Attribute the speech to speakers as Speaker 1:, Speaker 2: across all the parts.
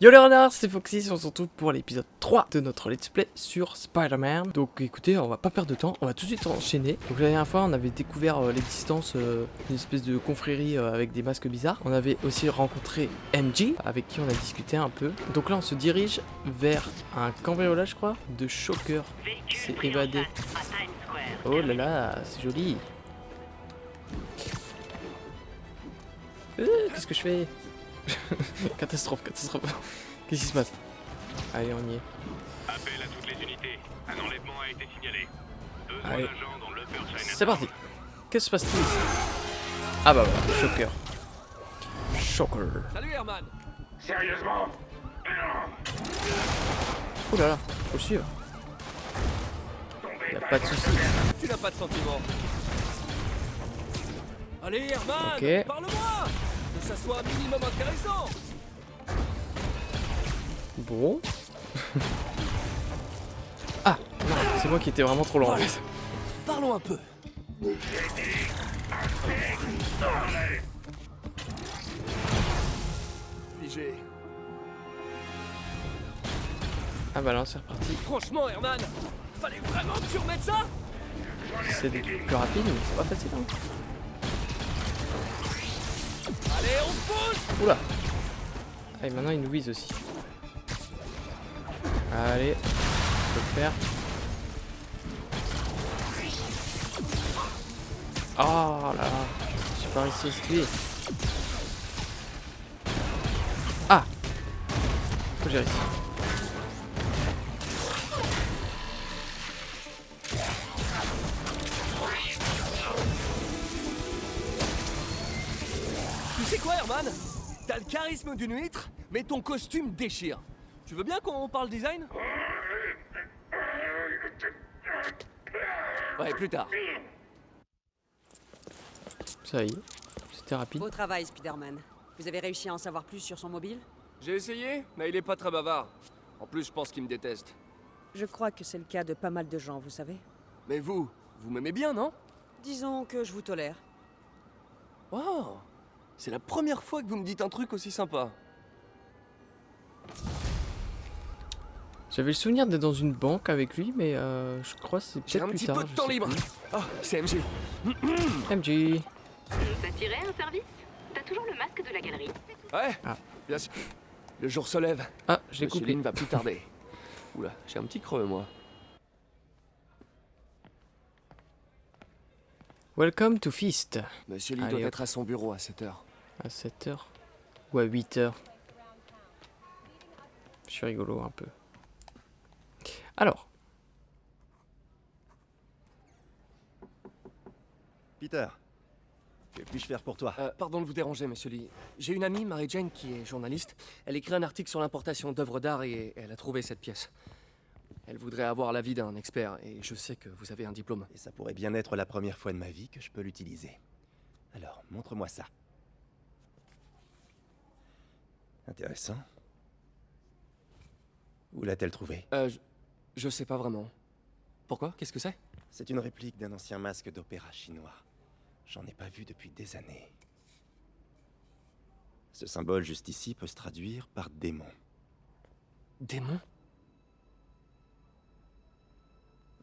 Speaker 1: Yo les renards, c'est Foxy, on se retrouve pour l'épisode 3 de notre let's play sur Spider-Man. Donc écoutez, on va pas perdre de temps, on va tout de suite enchaîner. Donc la dernière fois on avait découvert l'existence d'une espèce de confrérie avec des masques bizarres. On avait aussi rencontré MJ, avec qui on a discuté un peu. Donc là on se dirige vers un cambriolage je crois, de Shocker. C'est évadé. Oh là là, c'est joli. Qu'est-ce que je fais? Catastrophe, catastrophe. Qu'est-ce qui se passe? Allez, on y est.
Speaker 2: Appel à toutes les unités. Un enlèvement a été signalé. Besoin
Speaker 1: Allez.
Speaker 2: d'agents dans l'Upper Chinatown.
Speaker 1: C'est parti. Qu'est-ce qui se passe-t-il ici? Ah bah voilà, Shocker. Shocker.
Speaker 3: Salut Herman.
Speaker 2: Sérieusement?
Speaker 1: Ouh là là, faut le suivre. Y'a pas de soucis.
Speaker 3: Tu n'as pas de sentiments. Allez Herman,
Speaker 1: Ok.
Speaker 3: parle-moi. Que ça soit un minimum intéressant.
Speaker 1: Bon. Ah, non, c'est moi qui étais vraiment trop loin en fait.
Speaker 3: Parlons un peu. Figé.
Speaker 1: Ah bah là, c'est reparti.
Speaker 3: Franchement Herman, fallait vraiment que tu remettes ça.
Speaker 1: C'est des trucs plus rapides, mais c'est pas facile hein.
Speaker 3: Allez, on se pousse.
Speaker 1: Oula. Ah, et maintenant il nous vise aussi. Allez, on peut le faire. Oh là là, j'ai pas réussi à esquiver. Ah, faut que j'ai réussi.
Speaker 3: Tu sais quoi Herman? T'as le charisme d'une huître, mais ton costume déchire. Tu veux bien qu'on parle design? Ouais, plus tard.
Speaker 1: Ça y est, c'était rapide.
Speaker 4: Beau travail, Spider-Man. Vous avez réussi à en savoir plus sur son mobile?
Speaker 3: J'ai essayé, mais il est pas très bavard. En plus, je pense qu'il me déteste.
Speaker 4: Je crois que c'est le cas de pas mal de gens, vous savez.
Speaker 3: Mais vous m'aimez bien, non?
Speaker 4: Disons que je vous tolère.
Speaker 3: Oh, c'est la première fois que vous me dites un truc aussi sympa.
Speaker 1: J'avais le souvenir d'être dans une banque avec lui, mais je crois que c'est
Speaker 3: J'ai
Speaker 1: peut-être
Speaker 3: un
Speaker 1: plus
Speaker 3: petit
Speaker 1: tard.
Speaker 3: peu de temps libre. Oh, c'est MJ.
Speaker 1: MJ.
Speaker 5: Ça tirait un service? T'as toujours le masque de la galerie?
Speaker 3: Ouais,
Speaker 1: Ah.
Speaker 3: bien sûr. Le jour se lève.
Speaker 1: Ah, je l'ai
Speaker 3: Monsieur
Speaker 1: coupé.
Speaker 3: Lin va plus tarder. Oula, j'ai un petit creux, moi.
Speaker 1: Welcome to Feast.
Speaker 3: Monsieur Lee
Speaker 1: Allez,
Speaker 3: doit
Speaker 1: hop.
Speaker 3: être à son bureau à 7h.
Speaker 1: À 7h ou à 8h. Je suis rigolo un peu. Alors,
Speaker 6: Peter, que puis-je faire pour toi?
Speaker 3: Pardon de vous déranger, monsieur Lee. J'ai une amie, Mary Jane, qui est journaliste. Elle écrit un article sur l'importation d'œuvres d'art et elle a trouvé cette pièce. Elle voudrait avoir l'avis d'un expert et je sais que vous avez un diplôme.
Speaker 6: Et ça pourrait bien être la première fois de ma vie que je peux l'utiliser. Alors, montre-moi ça. Intéressant. Où l'a-t-elle trouvé?
Speaker 3: Je sais pas vraiment. Pourquoi? Qu'est-ce que c'est?
Speaker 6: C'est une réplique d'un ancien masque d'opéra chinois. J'en ai pas vu depuis des années. Ce symbole juste ici peut se traduire par démon.
Speaker 3: Démon?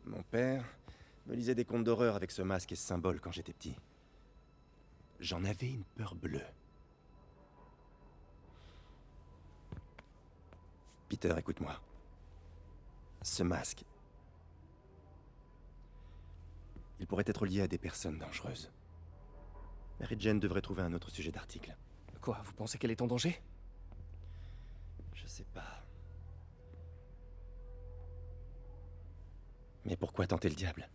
Speaker 6: Mon père me lisait des contes d'horreur avec ce masque et ce symbole quand j'étais petit. J'en avais une peur bleue. Peter, écoute-moi. Ce masque, il pourrait être lié à des personnes dangereuses. Mary Jane devrait trouver un autre sujet d'article.
Speaker 3: Quoi, vous pensez qu'elle est en danger?
Speaker 6: Je sais pas. Mais pourquoi tenter le diable?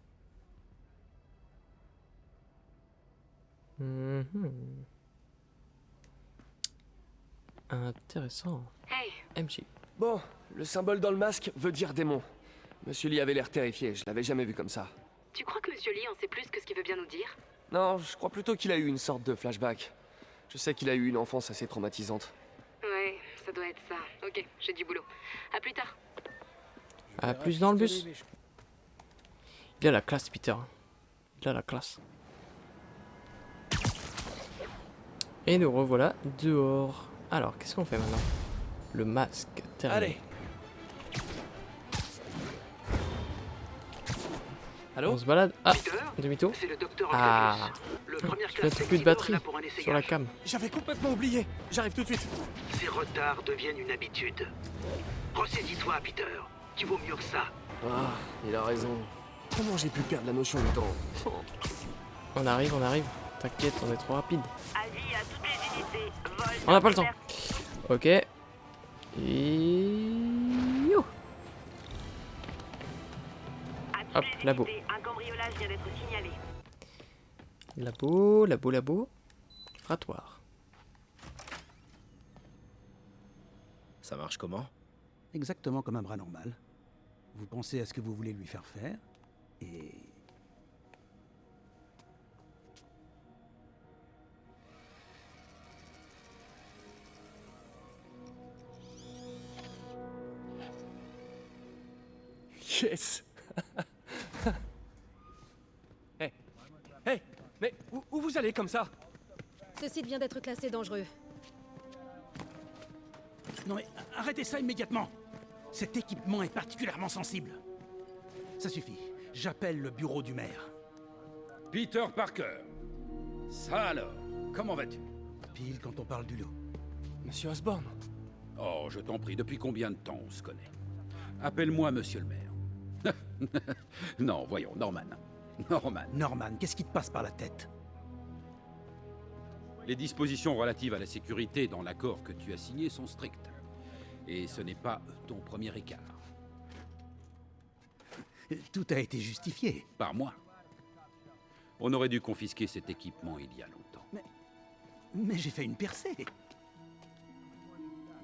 Speaker 1: intéressant.
Speaker 5: Hey,
Speaker 1: MJ.
Speaker 3: Bon, le symbole dans le masque veut dire démon. Monsieur Lee avait l'air terrifié, je l'avais jamais vu comme ça.
Speaker 5: tu crois que Monsieur Lee en sait plus que ce qu'il veut bien nous dire?
Speaker 3: Non, je crois plutôt qu'il a eu une sorte de flashback. Je sais qu'il a eu une enfance assez traumatisante.
Speaker 5: Ouais, ça doit être ça. Ok, j'ai du boulot. À plus tard.
Speaker 1: Ah, plus dans le bus. Il a la classe, Peter. Il a la classe. Et nous revoilà dehors. Alors, qu'est-ce qu'on fait maintenant? le masque. Terminé.
Speaker 3: Allez. Allô?
Speaker 1: On se balade. Ah,
Speaker 7: Peter,
Speaker 1: demi-tour.
Speaker 7: c'est le docteur
Speaker 1: Ah,
Speaker 7: Le première
Speaker 1: je
Speaker 7: classe
Speaker 1: fais plus de batterie
Speaker 7: là pour un
Speaker 1: sur la cam.
Speaker 3: J'avais complètement oublié. J'arrive tout de suite.
Speaker 7: Ces retards deviennent une habitude. Ressaisis-toi, Peter. Tu vaux mieux que ça.
Speaker 3: Ah, il a raison. Comment j'ai pu perdre la notion du temps?
Speaker 1: On arrive, on arrive. T'inquiète, on est trop rapide.
Speaker 8: Avis à toutes les unités. Vol
Speaker 1: On n'a pas le temps.
Speaker 8: d'interception.
Speaker 1: Ok. Et... Youh.
Speaker 8: À toutes
Speaker 1: Hop,
Speaker 8: les
Speaker 1: labo.
Speaker 8: unités, un cambriolage vient d'être signalé.
Speaker 1: Labo. Ratoire.
Speaker 9: Ça marche comment?
Speaker 10: Exactement comme un bras normal. Vous pensez à ce que vous voulez lui faire faire, et...
Speaker 3: Yes. Hey. Hey. Mais où vous allez comme ça?
Speaker 11: Ce site vient d'être classé dangereux.
Speaker 10: Non mais, arrêtez ça immédiatement! Cet équipement est particulièrement sensible. Ça suffit. J'appelle le bureau du maire.
Speaker 12: Peter Parker. Ça alors, comment vas-tu?
Speaker 10: Pile quand on parle du loup.
Speaker 3: Monsieur Osborn.
Speaker 12: Oh, je t'en prie, depuis combien de temps on se connaît? Appelle-moi Monsieur le maire. Non, voyons, Norman.
Speaker 10: Norman, qu'est-ce qui te passe par la tête?
Speaker 12: Les dispositions relatives à la sécurité dans l'accord que tu as signé sont strictes. Et ce n'est pas ton premier écart.
Speaker 10: Tout a été justifié.
Speaker 12: Par moi. On aurait dû confisquer cet équipement il y a longtemps.
Speaker 10: Mais j'ai fait une percée.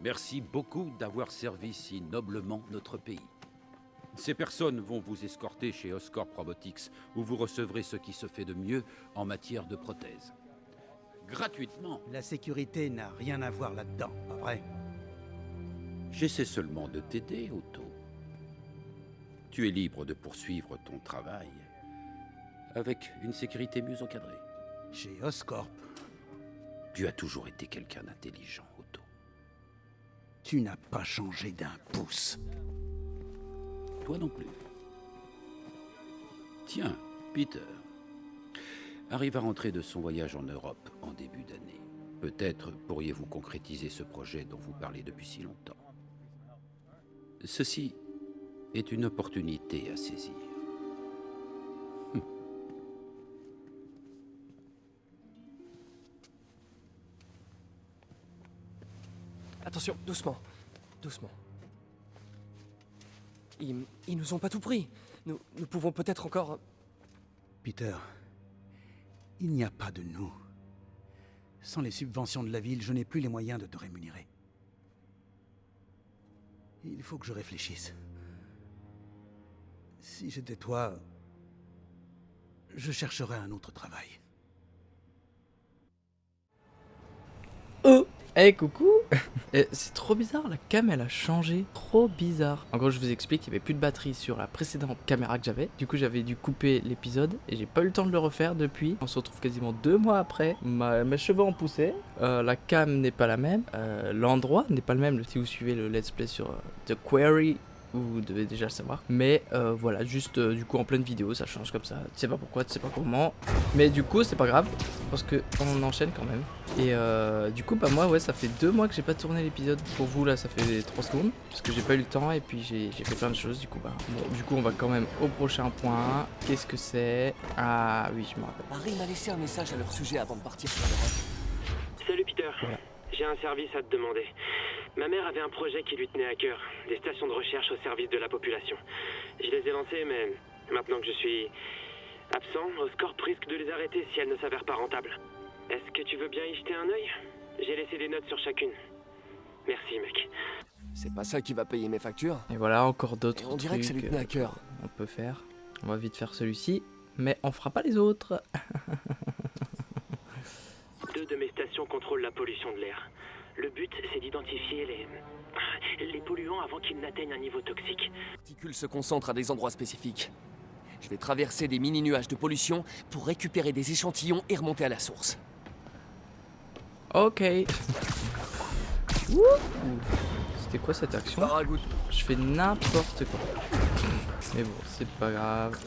Speaker 12: Merci beaucoup d'avoir servi si noblement notre pays. Ces personnes vont vous escorter chez Oscorp Robotics, où vous recevrez ce qui se fait de mieux en matière de prothèses. Gratuitement.
Speaker 10: La sécurité n'a rien à voir là-dedans, pas vrai?
Speaker 12: J'essaie seulement de t'aider, Otto. Tu es libre de poursuivre ton travail avec une sécurité mieux encadrée.
Speaker 10: Chez Oscorp.
Speaker 12: Tu as toujours été quelqu'un d'intelligent, Otto.
Speaker 10: Tu n'as pas changé d'un pouce.
Speaker 12: Toi non plus. Tiens, Peter arrive à rentrer de son voyage en Europe en début d'année. Peut-être pourriez-vous concrétiser ce projet dont vous parlez depuis si longtemps. Ceci est une opportunité à saisir.
Speaker 3: Attention, doucement. Ils nous ont pas tout pris. Nous pouvons peut-être encore...
Speaker 10: Peter, il n'y a pas de nous. Sans les subventions de la ville, je n'ai plus les moyens de te rémunérer. Il faut que je réfléchisse. Si j'étais toi, je chercherais un autre travail.
Speaker 1: Oh, hey, coucou. C'est trop bizarre, la cam elle a changé, trop bizarre. En gros, je vous explique, il n'y avait plus de batterie sur la précédente caméra que j'avais. Du coup, j'avais dû couper l'épisode et j'ai pas eu le temps de le refaire depuis. On se retrouve quasiment 2 mois après. Mes cheveux ont poussé, la cam n'est pas la même, l'endroit n'est pas le même. Si vous suivez le let's play sur The Quarry, vous devez déjà le savoir. Mais voilà, juste du coup en pleine vidéo, ça change comme ça. Tu sais pas pourquoi, tu sais pas comment. Mais du coup, c'est pas grave, parce que on enchaîne quand même. Et du coup, bah moi, ouais, ça fait 2 mois que j'ai pas tourné l'épisode. Pour vous, là, ça fait 3 secondes. Parce que j'ai pas eu le temps et puis j'ai fait plein de choses. Du coup, bah, bon, du coup, on va quand même au prochain point. Qu'est-ce que c'est? Ah oui, je me rappelle.
Speaker 3: Harry m'a laissé un message à leur sujet avant de partir pour l'Europe.
Speaker 13: Salut Peter.
Speaker 1: Voilà.
Speaker 13: J'ai un service à te demander. Ma mère avait un projet qui lui tenait à cœur, des stations de recherche au service de la population. Je les ai lancées, mais maintenant que je suis absent, Oscorp risque de les arrêter si elles ne s'avèrent pas rentables. Est-ce que tu veux bien y jeter un œil? J'ai laissé des notes sur chacune. Merci, mec.
Speaker 3: C'est pas ça qui va payer mes factures.
Speaker 1: Et voilà, encore d'autres
Speaker 3: Et on dirait que ça lui
Speaker 1: trucs
Speaker 3: tenait à cœur.
Speaker 1: on peut faire. On va vite faire celui-ci, mais on fera pas les autres.
Speaker 13: 2 de mes stations contrôlent la pollution de l'air. Le but, c'est d'identifier les polluants avant qu'ils n'atteignent un niveau toxique.
Speaker 3: Les particules se concentrent à des endroits spécifiques. Je vais traverser des mini-nuages de pollution pour récupérer des échantillons et remonter à la source.
Speaker 1: Ok. Wouhou. C'était quoi cette action?
Speaker 3: Paragout.
Speaker 1: Je fais n'importe quoi. Mais bon, c'est pas grave.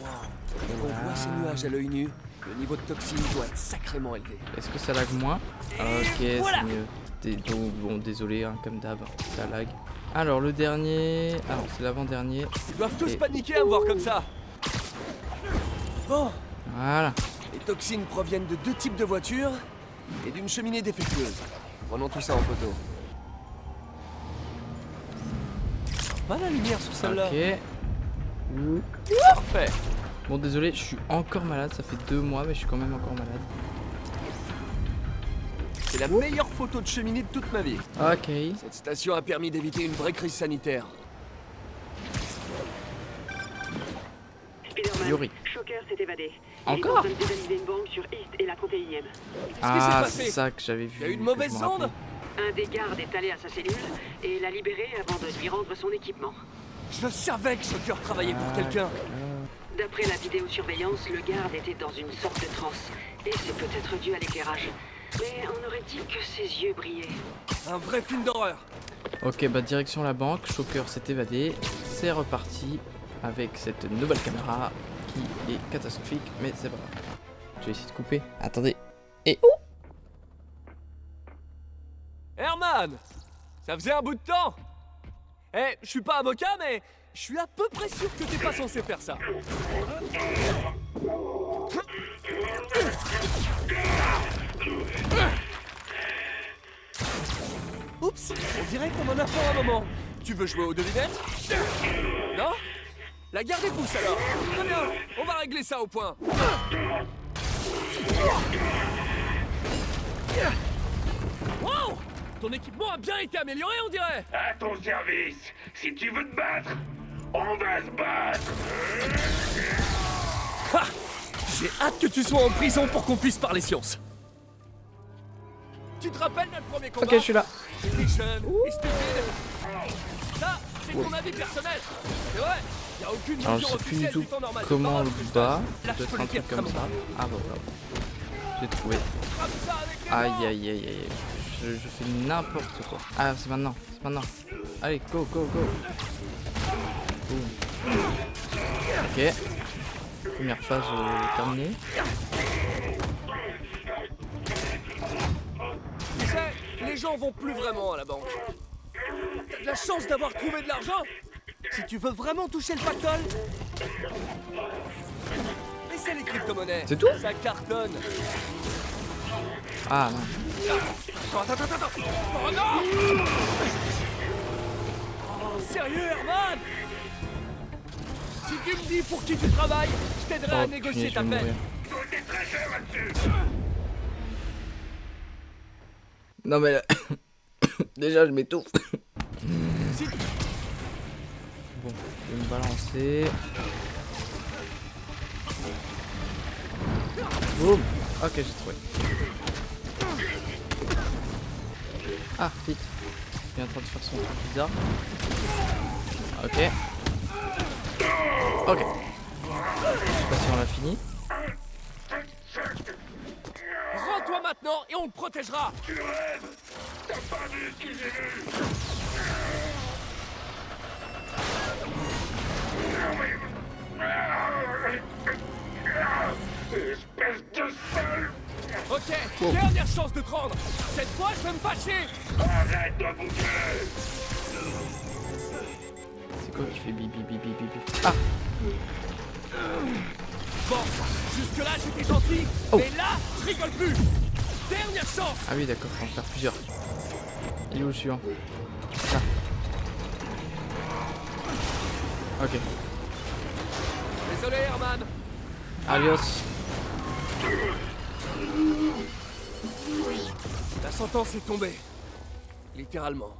Speaker 3: On voit ces nuages à l'œil nu. Le niveau de toxine doit être sacrément élevé.
Speaker 1: Est-ce que ça lag moins? Ok, c'est mieux. Donc, bon, désolé, hein, comme d'hab, ça lag. Alors, le dernier... Ah non, c'est l'avant-dernier.
Speaker 3: Ils doivent tous paniquer à me voir comme ça. Bon.
Speaker 1: Voilà.
Speaker 3: Les toxines proviennent de 2 types de voitures et d'une cheminée défectueuse. Prenons tout ça en photo. Pas la lumière sur celle-là.
Speaker 1: Ok.
Speaker 3: Parfait.
Speaker 1: Bon, désolé, je suis encore malade. Ça fait 2 mois, mais je suis quand même encore malade.
Speaker 3: C'est la meilleure photo de cheminée de toute ma vie.
Speaker 1: Ok.
Speaker 3: Cette station a permis d'éviter une vraie crise sanitaire.
Speaker 8: Spider-Man,
Speaker 1: Yuri.
Speaker 8: Shocker s'est évadé.
Speaker 1: Encore?
Speaker 8: Il est en train de dévaliser une banque sur East et la 31e.
Speaker 1: Ah, c'est ça que j'avais vu.
Speaker 3: Il y a eu une
Speaker 1: que
Speaker 3: mauvaise
Speaker 1: je me rappelais.
Speaker 3: sonde.
Speaker 8: Un des gardes est allé à sa cellule et l'a libéré avant de lui rendre son équipement.
Speaker 3: Je savais que Shocker travaillait pour quelqu'un.
Speaker 8: D'après la vidéosurveillance, le garde était dans une sorte de transe. Et c'est peut-être dû à l'éclairage. Mais on aurait dit que ses yeux brillaient.
Speaker 3: Un vrai film d'horreur.
Speaker 1: Ok, bah direction la banque. Shocker s'est évadé. C'est reparti avec cette nouvelle caméra qui est catastrophique, mais c'est pas grave. Je vais essayer de couper. Attendez. Et oh!
Speaker 3: Herman, ça faisait un bout de temps. Eh, je suis pas avocat, mais je suis à peu près sûr que t'es pas censé faire ça. Oups, on dirait qu'on en a pour un moment. Tu veux jouer aux devinettes? Non? La garde des pouces alors. Très bien, on va régler ça au point. Wow! Ton équipement a bien été amélioré, on dirait.
Speaker 2: À ton service. Si tu veux te battre, on va se battre.
Speaker 3: Ha! J'ai hâte que tu sois en prison pour qu'on puisse parler science. Tu te rappelles notre premier combat?
Speaker 1: Ok, je suis là.
Speaker 3: T'étais jeune et stupide. Ça, c'est ton avis personnel. C'est vrai. Y a aucune
Speaker 1: Alors, je
Speaker 3: mesure
Speaker 1: sais plus du
Speaker 3: officielle
Speaker 1: tout
Speaker 3: du temps normal.
Speaker 1: comment on le bat.
Speaker 3: Là, je
Speaker 1: Peut-être
Speaker 3: peux
Speaker 1: un
Speaker 3: le dire
Speaker 1: truc comme ça.
Speaker 3: vraiment.
Speaker 1: Ah bah voilà. J'ai trouvé.
Speaker 3: Frappe ça avec les
Speaker 1: Aïe
Speaker 3: mains.
Speaker 1: aïe aïe aïe. Je fais n'importe quoi. Ah, c'est maintenant. C'est maintenant. Allez, go, go, go. Boum. Ok. Première phase terminée.
Speaker 3: Tu sais, les gens vont plus vraiment à la banque. T'as de la chance d'avoir trouvé de l'argent. Si tu veux vraiment toucher le pactole, essaie les crypto-monnaies.
Speaker 1: C'est tout?
Speaker 3: Ça cartonne.
Speaker 1: Ah non.
Speaker 3: Attends. Oh non! Oh, sérieux, Herman? Si tu me dis pour qui tu travailles, je t'aiderai à négocier ta peine.
Speaker 1: Non mais là... déjà je m'étouffe. Bon, je vais me balancer. Boum. Ok, j'ai trouvé. Ah, vite. Il est en train de faire son truc bizarre. Ok. Ok. Je sais pas si on l'a fini.
Speaker 3: Rends-toi maintenant et on le protégera.
Speaker 2: Tu rêves. T'as pas vu ce que j'ai vu. Espèce de sale.
Speaker 3: Ok, dernière chance de te rendre. Cette fois, je vais me fâcher.
Speaker 2: Arrête de bouger.
Speaker 1: C'est quoi qui fait bibi bibi bibi? Ah.
Speaker 3: Bon, jusque-là, j'étais gentil.
Speaker 1: Oh.
Speaker 3: Mais là, je rigole plus. Dernière chance.
Speaker 1: Ah oui, d'accord, faut en faire plusieurs. Il est où le suivant? Ah. Ok.
Speaker 3: Désolé, Herman.
Speaker 1: Adios.
Speaker 3: La sentence est tombée. Littéralement.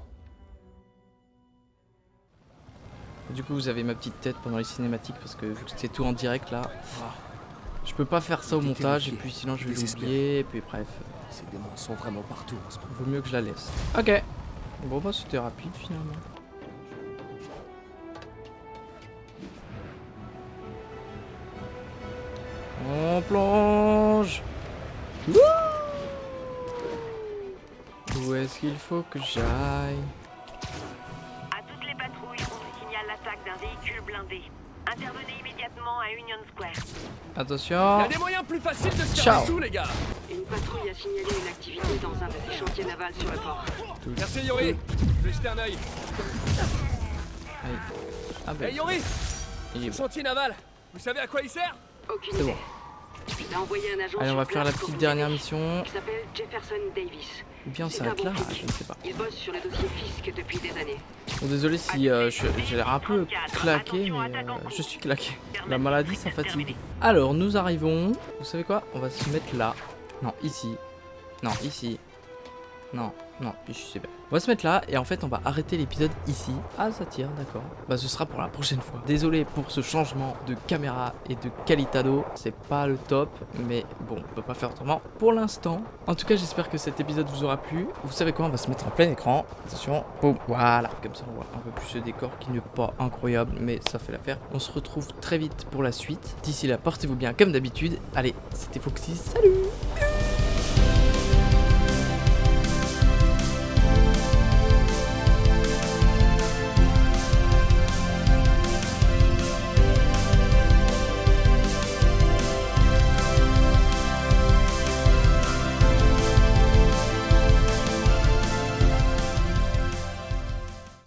Speaker 1: Du coup, vous avez ma petite tête pendant les cinématiques parce que vu que c'est tout en direct là, je peux pas faire ça au montage et puis sinon je vais l'oublier et puis bref.
Speaker 3: Ces démons sont vraiment partout en ce moment.
Speaker 1: Vaut mieux que je la laisse. Ok. Bon bah c'était rapide finalement. On plonge. Wouh! Où est-ce qu'il faut que j'aille?
Speaker 8: l'attaque d'un véhicule blindé. Intervenez immédiatement à Union Square.
Speaker 1: Attention.
Speaker 3: Y a des moyens plus faciles de se
Speaker 1: Ciao.
Speaker 3: faire dessous, les gars.
Speaker 8: Une patrouille a signalé une activité dans un de ces chantiers navals sur le port.
Speaker 3: Merci Yori. Je vais jeter un œil.
Speaker 1: Allez. Ah ben.
Speaker 3: Hey Yori,
Speaker 1: Il est
Speaker 3: ce chantier naval, vous savez à quoi il sert?
Speaker 8: Aucune
Speaker 1: C'est
Speaker 8: idée.
Speaker 1: bon.
Speaker 8: Il a envoyé un agent
Speaker 1: Allez, on
Speaker 8: sur
Speaker 1: va faire la
Speaker 8: place pour
Speaker 1: petite
Speaker 8: vous
Speaker 1: dernière
Speaker 8: aider.
Speaker 1: mission.
Speaker 8: Il s'appelle Jefferson Davis.
Speaker 1: Ou bien on
Speaker 8: C'est
Speaker 1: s'arrête
Speaker 8: un
Speaker 1: là,
Speaker 8: bon flic.
Speaker 1: je ne sais pas.
Speaker 8: Il bosse sur le dossier Fisk depuis des années.
Speaker 1: Bon, désolé si j'ai l'air un peu claqué, mais je suis claqué. La maladie, ça fatigue. Alors, nous arrivons. Vous savez quoi? On va se mettre là. Non, ici. Non, ici. Non, non, ici c'est bien. On va se mettre là et en fait on va arrêter l'épisode ici. Ah ça tire, d'accord. Bah ce sera pour la prochaine fois. Désolé pour ce changement de caméra et de qualitado. C'est pas le top, mais bon, on peut pas faire autrement pour l'instant. En tout cas j'espère que cet épisode vous aura plu. Vous savez quoi, on va se mettre en plein écran. Attention, boum, voilà. Comme ça on voit un peu plus ce décor qui n'est pas incroyable, mais ça fait l'affaire. On se retrouve très vite pour la suite. D'ici là, portez-vous bien comme d'habitude. Allez, c'était Foxy, salut!